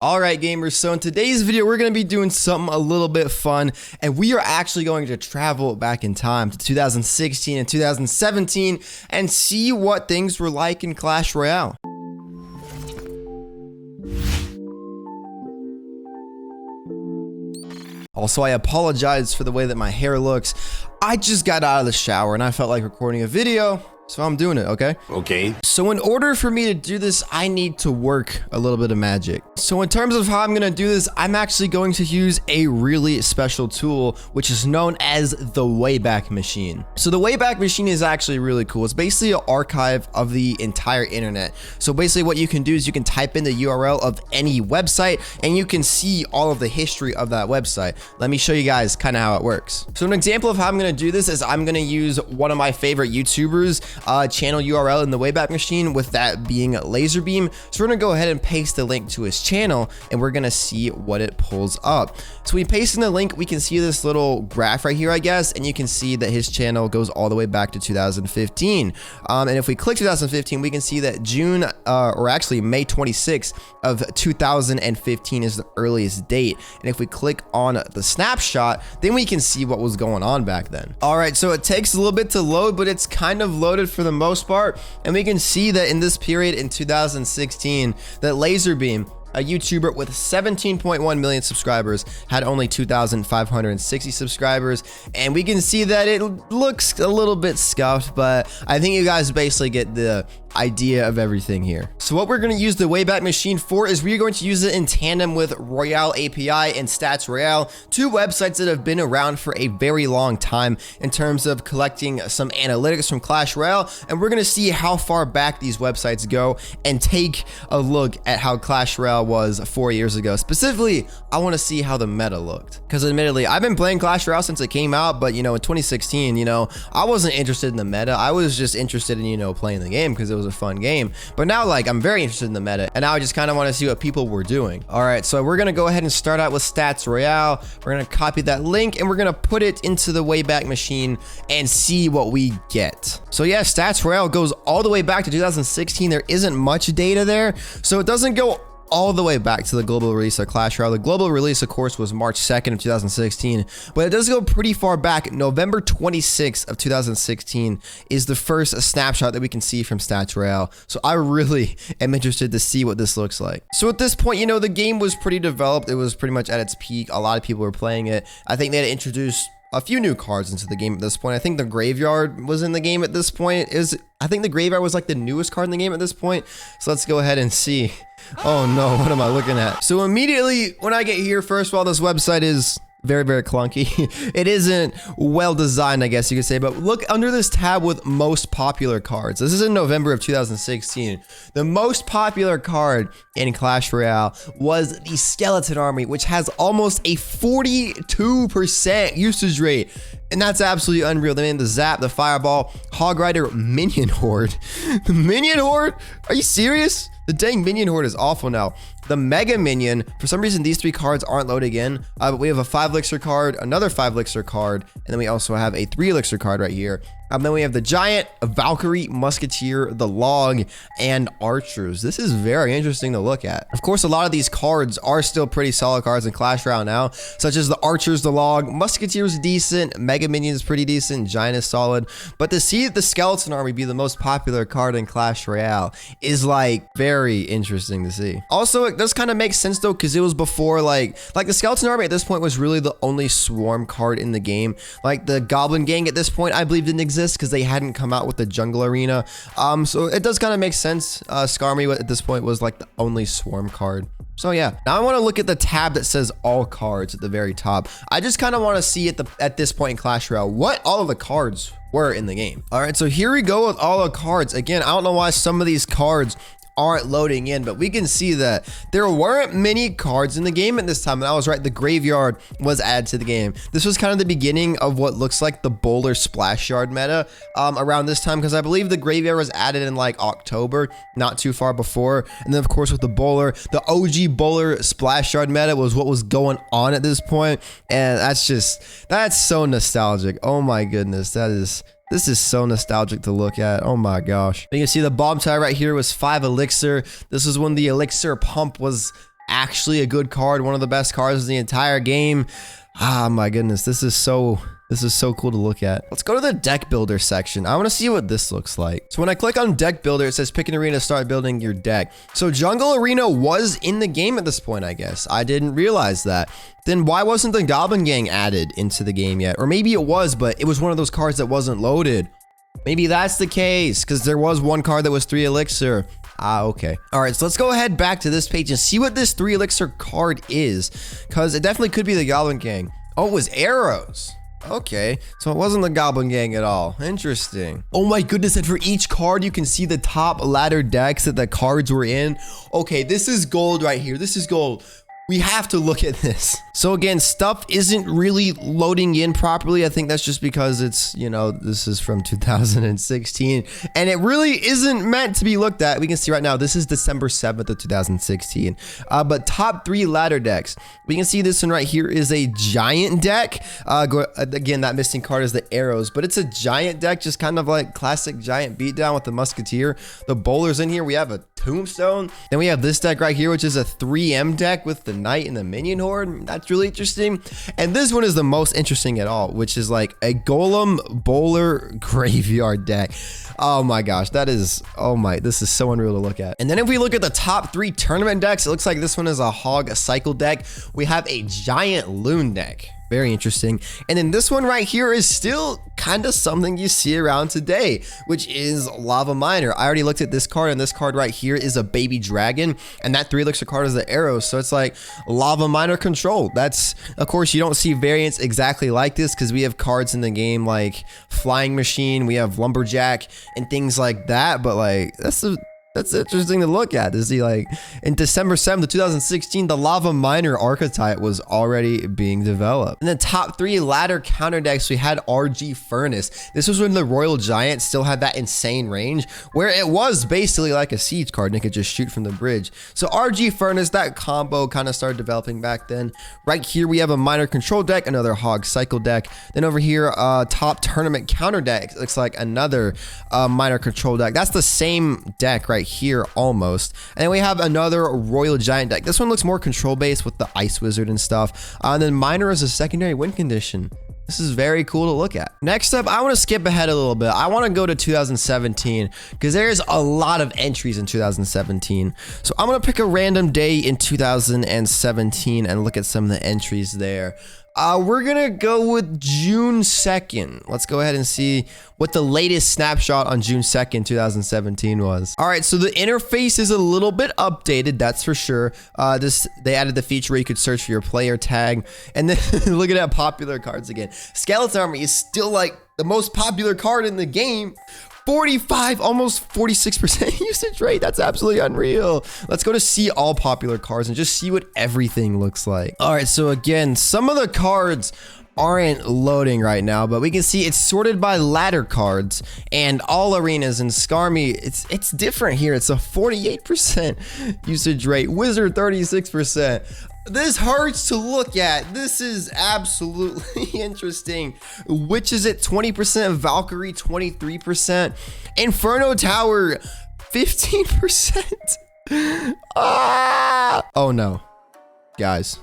All right, gamers, so in today's video, we're going to be doing something a little bit fun, and we are actually going to travel back in time to 2016 and 2017 and see what things were like in Clash Royale. Also, I apologize for the way that my hair looks. I just got out of the shower and I felt like recording a video. So I'm doing it, okay? Okay. So in order for me to do this, I need to work a little bit of magic. So in terms of how I'm gonna do this, I'm actually going to use a really special tool, which is known as the Wayback Machine. So the Wayback Machine is actually really cool. It's basically an archive of the entire internet. So basically what you can do is you can type in the URL of any website and you can see all of the history of that website. Let me show you guys kind of how it works. So an example of how I'm gonna do this is I'm gonna use one of my favorite YouTubers, channel URL in the Wayback Machine, with that being Laserbeam. So we're gonna go ahead and paste the link to his channel and we're gonna see what it pulls up. So we paste in the link, we can see this little graph right here, I guess, and you can see that his channel goes all the way back to 2015. And if we click 2015, we can see that June, or actually May 26th of 2015 is the earliest date. And if we click on the snapshot, then we can see what was going on back then. All right, so it takes a little bit to load, but it's kind of loaded for the most part. And we can see that in this period in 2016, that Laserbeam, a YouTuber with 17.1 million subscribers, had only 2,560 subscribers. And we can see that it looks a little bit scuffed, but I think you guys basically get the idea of everything here. So what we're going to use the Wayback Machine for is we're going to use it in tandem with Royale API and Stats Royale, two websites that have been around for a very long time in terms of collecting some analytics from Clash Royale. And we're going to see how far back these websites go and take a look at how Clash Royale was 4 years ago. Specifically, I want to see how the meta looked, because admittedly I've been playing Clash Royale since it came out, but in 2016, I wasn't interested in the meta. I was just interested in playing the game because it was a fun game. But now, like, I'm very interested in the meta, and now I just kind of want to see what people were doing. All right, so we're gonna go ahead and start out with Stats Royale. We're gonna copy that link and we're gonna put it into the Wayback Machine and see what we get. So yeah, Stats Royale goes all the way back to 2016. There isn't much data there, so it doesn't go all the way back to the global release of Clash Royale. The global release, of course, was March 2nd of 2016, but it does go pretty far back. November 26th of 2016 is the first snapshot that we can see from Stats Royale. So I really am interested to see what this looks like. So at this point, the game was pretty developed. It was pretty much at its peak. A lot of people were playing it. I think they had introduced a few new cards into the game at this point. I think the Graveyard was in the game at this point. I think the Graveyard was like the newest card in the game at this point. So let's go ahead and see. Oh no, what am I looking at? So immediately when I get here, first of all, this website is very, very clunky. It isn't well designed, I guess you could say, but look under this tab with most popular cards. This is in November of 2016. The most popular card in Clash Royale was the Skeleton Army, which has almost a 42% usage rate. And that's absolutely unreal. They made the Zap, the Fireball, Hog Rider, Minion Horde. The Minion Horde? Are you serious? The dang Minion Horde is awful now. The Mega Minion, for some reason, these three cards aren't loading in. But we have a 5 elixir card, another 5 elixir card, and then we also have a 3 elixir card right here. Then we have the Giant, a Valkyrie, Musketeer, the Log, and Archers. This is very interesting to look at. Of course, a lot of these cards are still pretty solid cards in Clash Royale now, such as the Archers, the Log, Musketeer is decent, Mega Minion is pretty decent, Giant is solid. But to see the Skeleton Army be the most popular card in Clash Royale is like very interesting to see. Also, it does kind of make sense though, because it was before like the Skeleton Army at this point was really the only swarm card in the game. Like the Goblin Gang at this point, I believe, didn't exist because they hadn't come out with the Jungle Arena. So it does kind of make sense. Skarmy at this point was like the only swarm card. So yeah, now I want to look at the tab that says all cards at the very top. I just kind of want to see at this point in Clash Royale what all of the cards were in the game. All right, so here we go with all the cards. Again, I don't know why some of these cards aren't loading in, but we can see that there weren't many cards in the game at this time. And I was right, the Graveyard was added to the game. This was kind of the beginning of what looks like the Bowler Splash Yard meta around this time, because I believe the Graveyard was added in like October, not too far before. And then of course with the Bowler, the OG Bowler Splash Yard meta was what was going on at this point. And that's so nostalgic. Oh my goodness, this is so nostalgic to look at. Oh my gosh. You can see the bomb tire right here was 5 elixir. This was when the elixir pump was actually a good card, one of the best cards in the entire game. Ah, my goodness, this is so cool to look at. Let's go to the deck builder section. I want to see what this looks like. So when I click on deck builder, it says pick an arena, start building your deck. So jungle arena was in the game at this point, I guess. I didn't realize that. Then why wasn't the Goblin Gang added into the game yet? Or maybe it was, but it was one of those cards that wasn't loaded. Maybe that's the case, because there was one card that was 3 elixir. Ah, okay. All right, so let's go ahead back to this page and see what this 3 elixir card is, because it definitely could be the Goblin Gang. Oh, it was arrows. Okay, so it wasn't the Goblin Gang at all. Interesting. Oh my goodness, and for each card, you can see the top ladder decks that the cards were in. Okay, this is gold right here. This is gold. We have to look at this. So again, stuff isn't really loading in properly. I think that's just because it's, you know, this is from 2016 and it really isn't meant to be looked at. We can see right now, this is December 7th of 2016. But top 3 ladder decks. We can see this one right here is a giant deck. Again, that missing card is the arrows, but it's a giant deck, just kind of like classic giant beatdown with the musketeer. The bowlers in here, we have a tombstone. Then we have this deck right here, which is a 3M deck with the knight and the minion horde. That's really interesting. And this one is the most interesting at all, which is like a golem bowler graveyard deck. Oh my gosh, that is, oh my, this is so unreal to look at. And then if we look at the top 3 tournament decks, it looks like this one is a hog cycle deck. We have a giant loon deck. Very interesting. And then this one right here is still kind of something you see around today, which is Lava Miner. I already looked at this card, and this card right here is a baby dragon, and that 3 elixir card is the arrows. So it's like Lava Miner control. That's, of course, you don't see variants exactly like this because we have cards in the game like Flying Machine, we have Lumberjack, and things like that. But like, that's interesting to look at, to see like in December 7th of 2016, the Lava Miner archetype was already being developed. In the top 3 ladder counter decks, we had RG Furnace. This was when the Royal Giant still had that insane range where it was basically like a siege card and it could just shoot from the bridge. So RG Furnace, that combo kind of started developing back then. Right here, we have a miner control deck, another hog cycle deck. Then over here, top tournament counter deck looks like another miner control deck. That's the same deck right here almost. And then we have another Royal Giant deck. This one looks more control based with the Ice Wizard and stuff. And then Miner is a secondary win condition. This is very cool to look at. Next up, I want to skip ahead a little bit. I want to go to 2017 because there's a lot of entries in 2017. So I'm going to pick a random day in 2017 and look at some of the entries there. We're gonna go with June 2nd. Let's go ahead and see what the latest snapshot on June 2nd, 2017 was. All right, so the interface is a little bit updated, that's for sure. They added the feature where you could search for your player tag. And then look at that, popular cards again. Skeleton Army is still like the most popular card in the game. 45, almost 46% usage rate. That's absolutely unreal. Let's go to see all popular cards and just see what everything looks like. All right, so again, some of the cards aren't loading right now, but we can see it's sorted by ladder cards and all arenas. And Skarmy, it's different here. It's a 48% usage rate. Wizard 36%. This hurts to look at. This is absolutely interesting. Which is it? 20%. Valkyrie 23%. Inferno Tower 15%. Oh no, guys.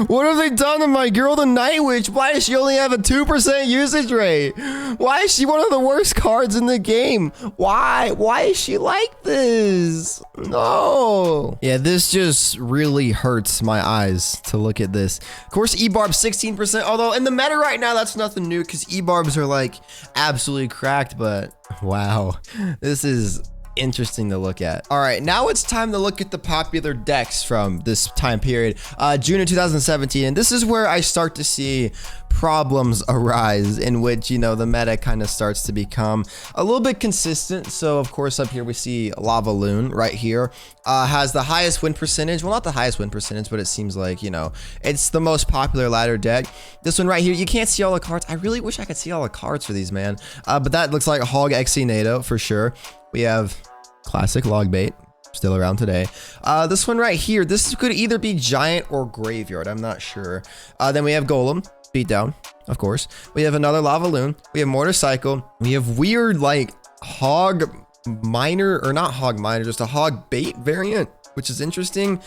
What have they done to my girl, the Night Witch? Why does she only have a 2% usage rate? Why is she one of the worst cards in the game? Why? Why is she like this? No. Yeah, this just really hurts my eyes to look at this. Of course, E-Barb 16%, although in the meta right now, that's nothing new because E-Barbs are like absolutely cracked, but wow, this is interesting to look at. All right, now it's time to look at the popular decks from this time period, June of 2017, and this is where I start to see problems arise in which, you know, the meta kind of starts to become a little bit consistent. So of course up here we see Lava Loon right here, has the highest win percentage. Well, not the highest win percentage, but it seems like, you know, it's the most popular ladder deck. This one right here, you can't see all the cards. I really wish I could see all the cards for these, man. But that looks like Hog XC NATO for sure. We have classic Logbait, still around today. This one right here, this could either be Giant or Graveyard, I'm not sure. Then we have Golem, Beatdown, of course. We have another Lava Loon. We have Mortar Cycle. We have weird like Hog Miner, or not Hog Miner, just a Hog Bait variant, which is interesting.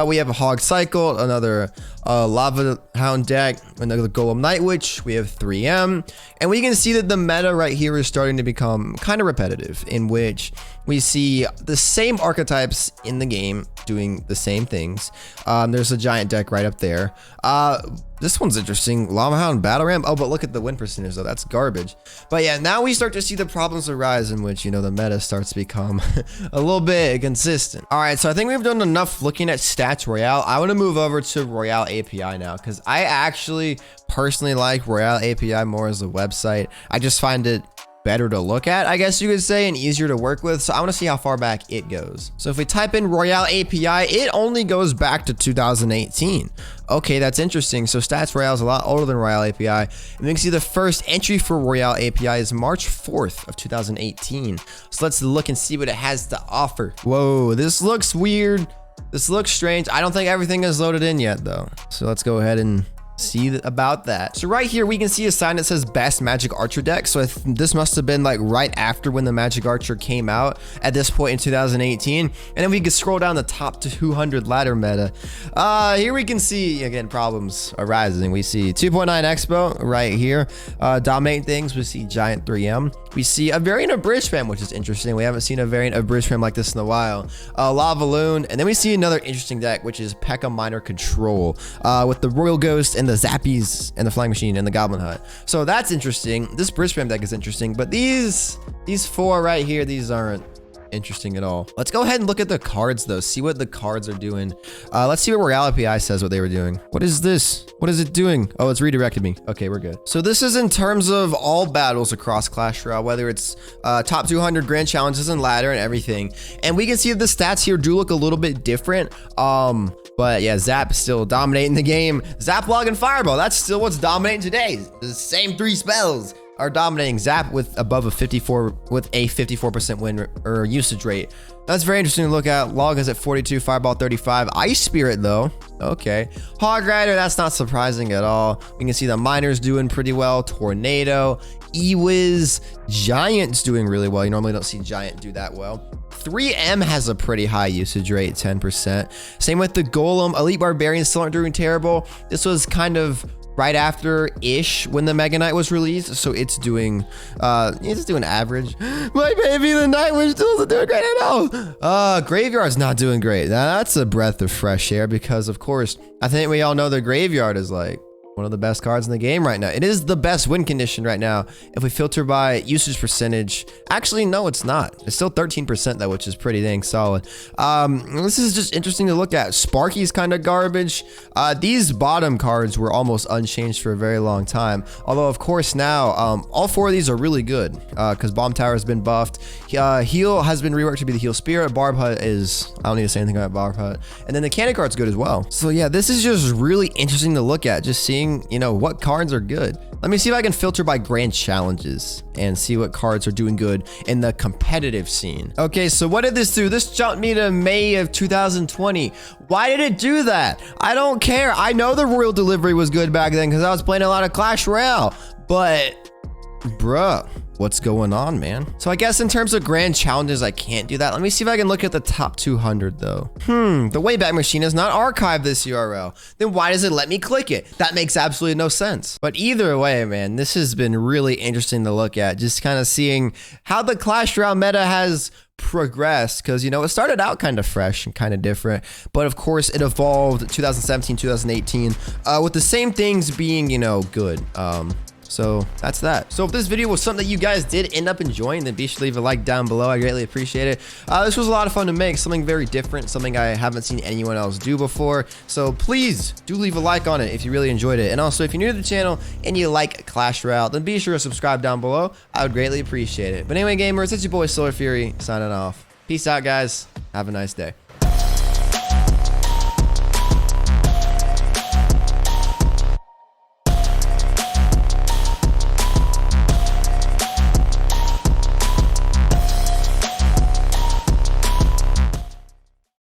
We have a Hog Cycle, another Lava Hound deck, another Golem Night Witch. We have 3M, and we can see that the meta right here is starting to become kind of repetitive, in which we see the same archetypes in the game doing the same things. There's a giant deck right up there. This one's interesting. Lava Hound Battle Ram. Oh, but look at the win percentage though. That's garbage. But yeah, now we start to see the problems arise in which, you know, the meta starts to become a little bit consistent. All right, so I think we've done enough looking at Stats Royale. I want to move over to Royale API now, because I actually personally like Royale API more as a website. I just find it better to look at, I guess you could say, and easier to work with. So I want to see how far back it goes. So if we type in Royale API, it only goes back to 2018. Okay, that's interesting. So Stats Royale is a lot older than Royale API. And we can see the first entry for Royale API is March 4th of 2018. So let's look and see what it has to offer. Whoa, this looks weird. This looks strange. I don't think everything is loaded in yet though. So let's go ahead and see about that. So right here we can see a sign that says best Magic Archer deck. So this must have been like right after when the Magic Archer came out at this point in 2018. And then we can scroll down the top 200 ladder meta. Here we can see again problems arising. We see 2.9 Expo right here dominating things. We see Giant 3M. We see a variant of Bridge Spam, which is interesting. We haven't seen a variant of Bridge Spam like this in a while. Lava Loon, and then we see another interesting deck, which is P.E.K.K.A. Miner Control with the Royal Ghost and the Zappies and the Flying Machine and the Goblin Hut. So that's interesting. This Bridge Spam deck is interesting, but these four right here, these aren't interesting at all. Let's go ahead and look at the cards though, see what the cards are doing. Let's see what Royale API says what they were doing. What is this? What is it doing? Oh, it's redirected me. Okay, we're good. So this is in terms of all battles across Clash Royale, whether it's top 200 grand challenges and ladder and everything. And we can see that the stats here do look a little bit different. But yeah, Zap still dominating the game. Zap, Log, and Fireball, that's still what's dominating today. The same three spells are dominating. Zap with above a 54% win or usage rate. That's very interesting to look at. Log is at 42, Fireball 35. Ice Spirit though, okay. Hog Rider, that's not surprising at all. We can see the Miners doing pretty well. Tornado, Ewiz, Giant's doing really well. You normally don't see Giant do that well. 3M has a pretty high usage rate, 10%. Same with the Golem. Elite Barbarians still aren't doing terrible. This was kind of right after-ish when the Mega Knight was released, so it's doing average. My baby, the Night Witch still isn't doing great at all. Graveyard's not doing great. Now, that's a breath of fresh air because, of course, I think we all know the Graveyard is like one of the best cards in the game right now. It is the best win condition right now if we filter by usage percentage. Actually, no, it's not. It's still 13% though, which is pretty dang solid. This is just interesting to look at. Sparky's kind of garbage. These bottom cards were almost unchanged for a very long time. Although, of course, now all four of these are really good because Bomb Tower has been buffed. Heal has been reworked to be the Heal Spirit. Barb Hut is, I don't need to say anything about Barb Hut. And then the Cannon card's good as well. So yeah, this is just really interesting to look at. Just seeing, you know, what cards are good. Let me see if I can filter by grand challenges and see what cards are doing good in the competitive scene. Okay, so what did this do? This jumped me to May of 2020. Why did it do that? I don't care. I know the Royal Delivery was good back then because I was playing a lot of Clash Royale, but bruh, what's going on, man? So I guess in terms of grand challenges, I can't do that. Let me see if I can look at the top 200 though. The Wayback Machine has not archived this URL. Then why does it let me click it? That makes absolutely no sense. But either way, man, this has been really interesting to look at. Just kind of seeing how the Clash Royale meta has progressed, because, you know, it started out kind of fresh and kind of different, but of course it evolved 2017, 2018 with the same things being, you know, good. So that's that. So if this video was something that you guys did end up enjoying, then be sure to leave a like down below. I greatly appreciate it. This was a lot of fun to make, something very different, something I haven't seen anyone else do before. So please do leave a like on it if you really enjoyed it. And also, if you're new to the channel and you like Clash Royale, then be sure to subscribe down below. I would greatly appreciate it. But anyway, gamers, it's your boy Solar Fury signing off. Peace out, guys. Have a nice day.